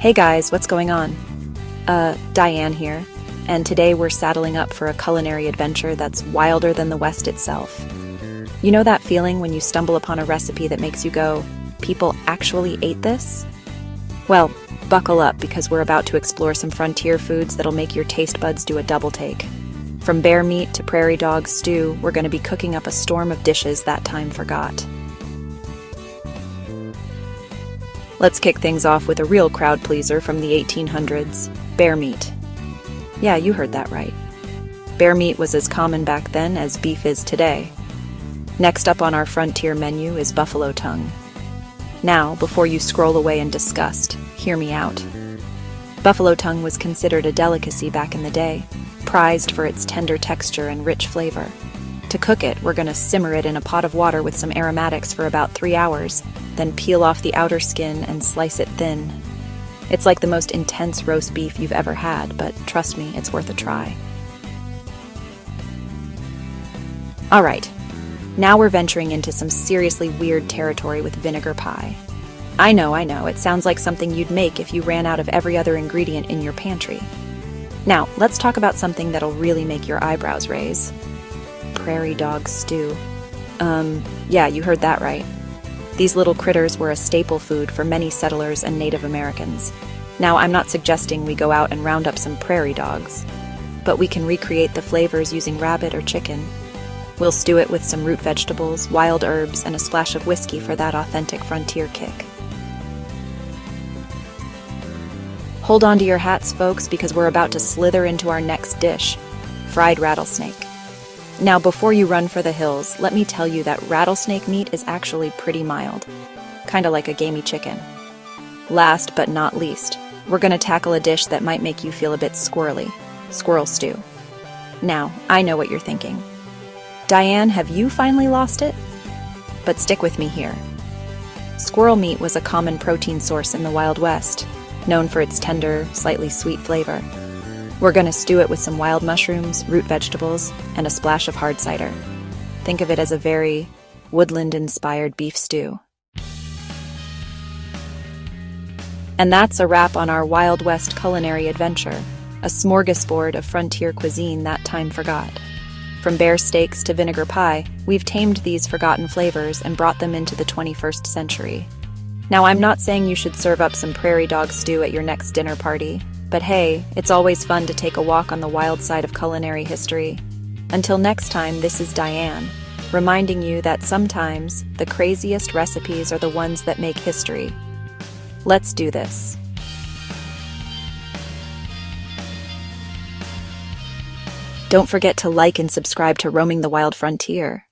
Hey guys, what's going on? Diane here, and today we're saddling up for a culinary adventure that's wilder than the West itself. You know that feeling when you stumble upon a recipe that makes you go, people actually ate this? Well, buckle up because we're about to explore some frontier foods that'll make your taste buds do a double take. From bear meat to prairie dog stew, we're going to be cooking up a storm of dishes that time forgot. Let's kick things off with a real crowd pleaser from the 1800s, bear meat. Yeah, you heard that right. Bear meat was as common back then as beef is today. Next up on our frontier menu is buffalo tongue. Now, before you scroll away in disgust, hear me out. Buffalo tongue was considered a delicacy back in the day, prized for its tender texture and rich flavor. To cook it, we're going to simmer it in a pot of water with some aromatics for about 3 hours, then peel off the outer skin and slice it thin. It's like the most intense roast beef you've ever had, but trust me, it's worth a try. All right, now we're venturing into some seriously weird territory with vinegar pie. I know, it sounds like something you'd make if you ran out of every other ingredient in your pantry. Now, let's talk about something that'll really make your eyebrows raise. Prairie dog stew. Yeah, you heard that right. These little critters were a staple food for many settlers and Native Americans. Now, I'm not suggesting we go out and round up some prairie dogs, but we can recreate the flavors using rabbit or chicken. We'll stew it with some root vegetables, wild herbs, and a splash of whiskey for that authentic frontier kick. Hold on to your hats, folks, because we're about to slither into our next dish, fried rattlesnake. Now, before you run for the hills, let me tell you that rattlesnake meat is actually pretty mild, kind of like a gamey chicken. Last but not least, we're going to tackle a dish that might make you feel a bit squirrely, squirrel stew. Now, I know what you're thinking. Diane, have you finally lost it? But stick with me here. Squirrel meat was a common protein source in the Wild West, known for its tender, slightly sweet flavor. We're going to stew it with some wild mushrooms, root vegetables, and a splash of hard cider. Think of it as a very woodland-inspired beef stew. And that's a wrap on our Wild West culinary adventure, a smorgasbord of frontier cuisine that time forgot. From bear steaks to vinegar pie, we've tamed these forgotten flavors and brought them into the 21st century. Now, I'm not saying you should serve up some prairie dog stew at your next dinner party, but hey, it's always fun to take a walk on the wild side of culinary history. Until next time, this is Diane, reminding you that sometimes the craziest recipes are the ones that make history. Let's do this. Don't forget to like and subscribe to Roaming the Wild Frontier.